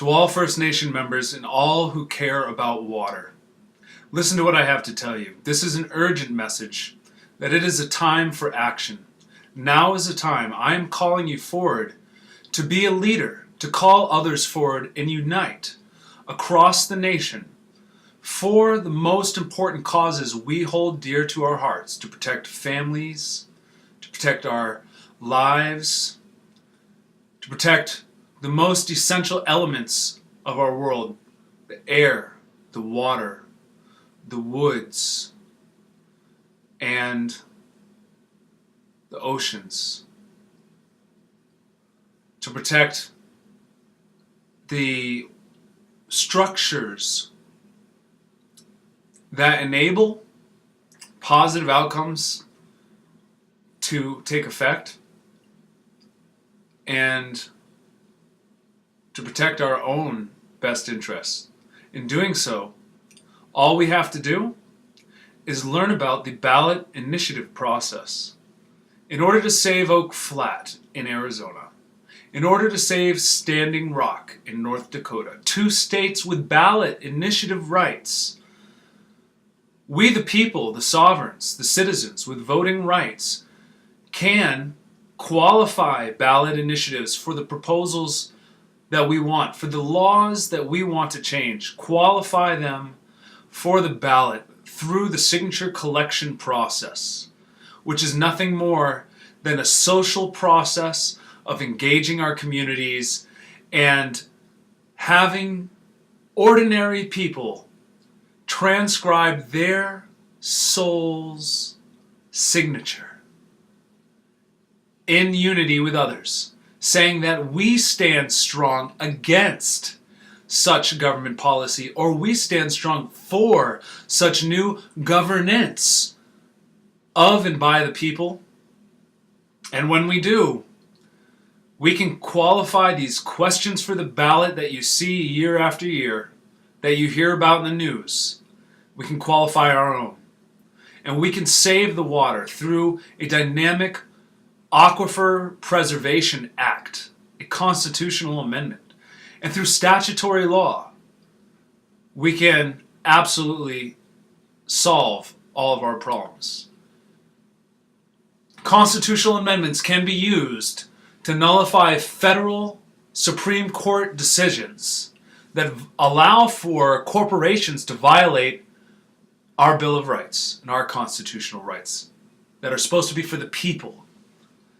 To all First Nation members and all who care about water, listen to what I have to tell you. This is an urgent message that it is a time for action. Now is the time. I am calling you forward to be a leader, to call others forward and unite across the nation for the most important causes we hold dear to our hearts, to protect families, to protect our lives, to protect the most essential elements of our world: the air, the water, the woods, and the oceans. To protect the structures that enable positive outcomes to take effect, and to protect our own best interests. In doing so, all we have to do is learn about the ballot initiative process. In order to save Oak Flat in Arizona, in order to save Standing Rock in North Dakota, 2 states with ballot initiative rights, we the people, the sovereigns, the citizens with voting rights, can qualify ballot initiatives for the proposals that we want, for the laws that we want to change, qualify them for the ballot through the signature collection process, which is nothing more than a social process of engaging our communities and having ordinary people transcribe their soul's signature in unity with others, saying that we stand strong against such government policy, or we stand strong for such new governance of and by the people. And when we do, we can qualify these questions for the ballot that you see year after year, that you hear about in the news. We can qualify our own. And we can save the water through a dynamic Aquifer Preservation Act, a constitutional amendment. And through statutory law, we can absolutely solve all of our problems. Constitutional amendments can be used to nullify federal Supreme Court decisions that allow for corporations to violate our Bill of Rights and our constitutional rights that are supposed to be for the people.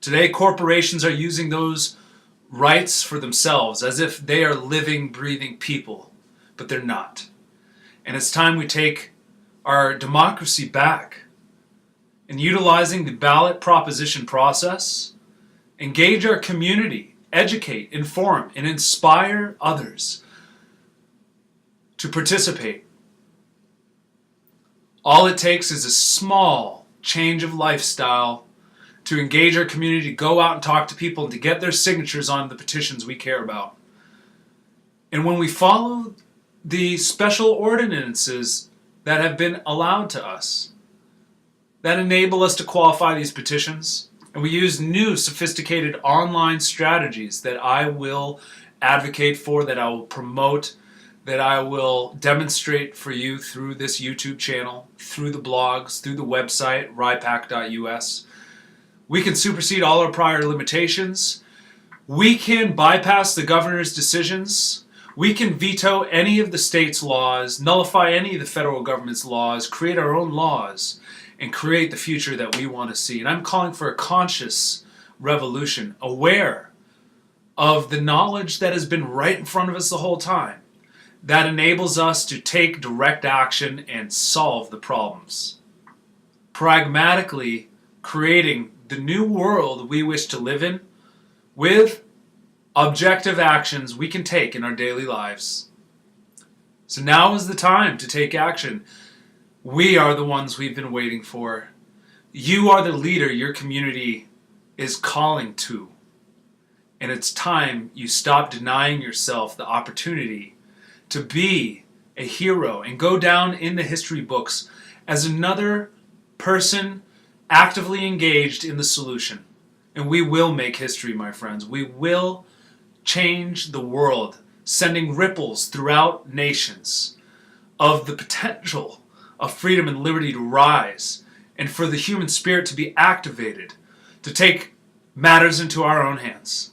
Today, corporations are using those rights for themselves as if they are living, breathing people, but they're not. And it's time we take our democracy back and, utilizing the ballot proposition process, engage our community, educate, inform, and inspire others to participate. All it takes is a small change of lifestyle to engage our community, to go out and talk to people, and to get their signatures on the petitions we care about. And when we follow the special ordinances that have been allowed to us, that enable us to qualify these petitions, and we use new sophisticated online strategies that I will advocate for, that I will promote, that I will demonstrate for you through this YouTube channel, through the blogs, through the website, rypac.us. We can supersede all our prior limitations. We can bypass the governor's decisions. We can veto any of the state's laws, nullify any of the federal government's laws, create our own laws, and create the future that we want to see. And I'm calling for a conscious revolution, aware of the knowledge that has been right in front of us the whole time, that enables us to take direct action and solve the problems. Pragmatically creating the new world we wish to live in with objective actions we can take in our daily lives. So now is the time to take action. We are the ones we've been waiting for. You are the leader your community is calling to. And it's time you stop denying yourself the opportunity to be a hero and go down in the history books as another person actively engaged in the solution. And we will make history, my friends. We will change the world sending ripples throughout nations of the potential of freedom and liberty to rise, and for the human spirit to be activated, to take matters into our own hands.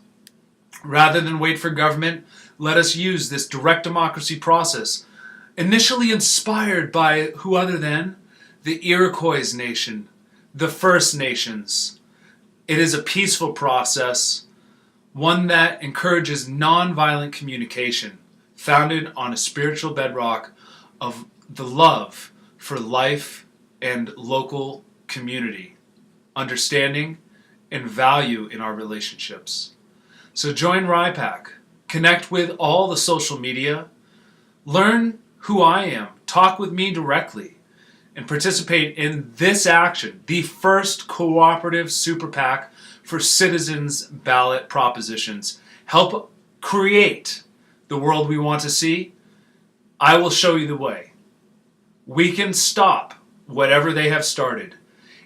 Rather than wait for government, let us use this direct democracy process, initially inspired by who other than the Iroquois nation, the First Nations. It is a peaceful process, one that encourages nonviolent communication, founded on a spiritual bedrock of the love for life and local community, understanding and value in our relationships. So join RIPAC, connect with all the social media, learn who I am, talk with me directly, and participate in this action, the first cooperative super PAC for citizens' ballot propositions. Help create the world we want to see. I will show you the way. We can stop whatever they have started.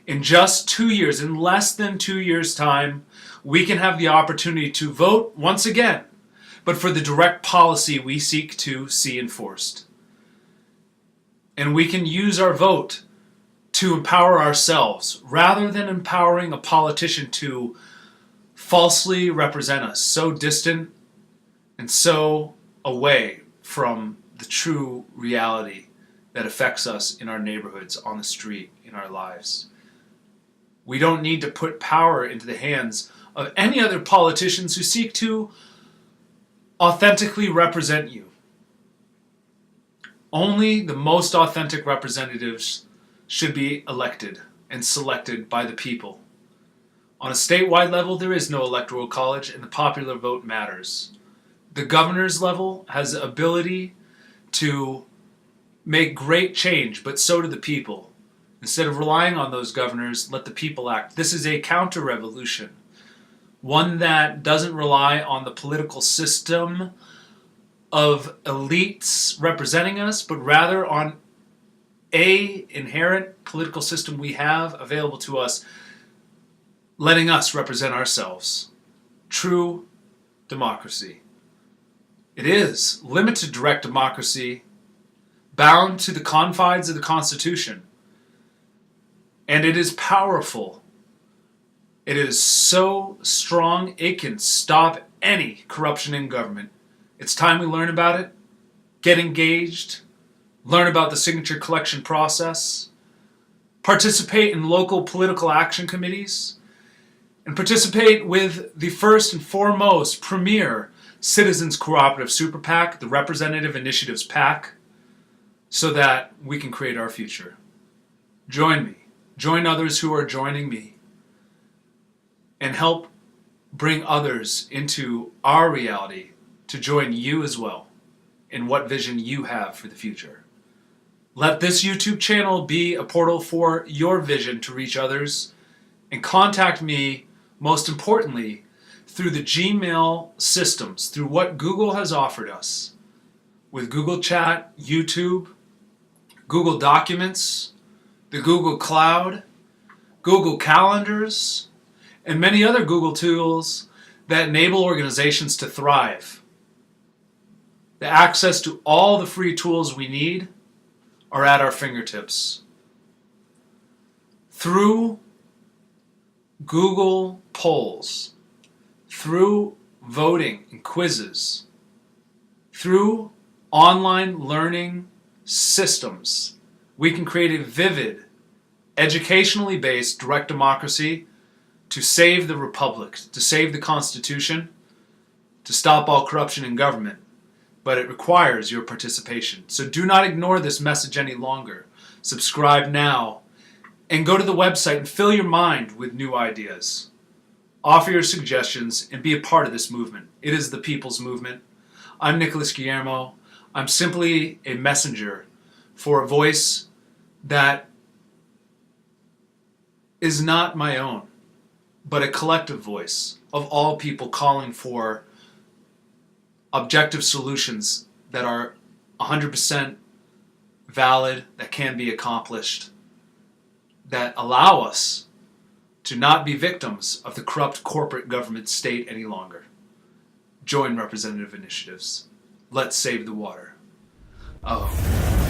In just 2 years, in less than 2 years' time, we can have the opportunity to vote once again, but for the direct policy we seek to see enforced. And we can use our vote to empower ourselves rather than empowering a politician to falsely represent us, so distant and so away from the true reality that affects us in our neighborhoods, on the street, in our lives. We don't need to put power into the hands of any other politicians who seek to authentically represent you. Only the most authentic representatives should be elected and selected by the people. On a statewide level, there is no electoral college, and the popular vote matters. The governor's level has the ability to make great change, but so do the people. Instead of relying on those governors, let the people act. This is a counter-revolution, one that doesn't rely on the political system of elites representing us, but rather on a inherent political system we have available to us, letting us represent ourselves. True democracy. It is limited direct democracy, bound to the confines of the Constitution. And it is powerful. It is so strong it can stop any corruption in government. It's time we learn about it, get engaged, learn about the signature collection process, participate in local political action committees, and participate with the first and foremost premier Citizens Cooperative Super PAC, the Representative Initiatives PAC, so that we can create our future. Join me. Join others who are joining me, and help bring others into our reality to join you as well in what vision you have for the future. Let this YouTube channel be a portal for your vision to reach others, and contact me, most importantly, through the Gmail systems, through what Google has offered us with Google Chat, YouTube, Google Documents, the Google Cloud, Google Calendars, and many other Google tools that enable organizations to thrive. The access to all the free tools we need are at our fingertips. Through Google polls, through voting and quizzes, through online learning systems, we can create a vivid, educationally based direct democracy to save the republic, to save the Constitution, to stop all corruption in government. But it requires your participation. So do not ignore this message any longer. Subscribe now and go to the website and fill your mind with new ideas. Offer your suggestions and be a part of this movement. It is the people's movement. I'm Nicholas Guillermo. I'm simply a messenger for a voice that is not my own, but a collective voice of all people calling for objective solutions that are 100% valid, that can be accomplished, that allow us to not be victims of the corrupt corporate government state any longer. Join representative initiatives. Let's save the water. Oh.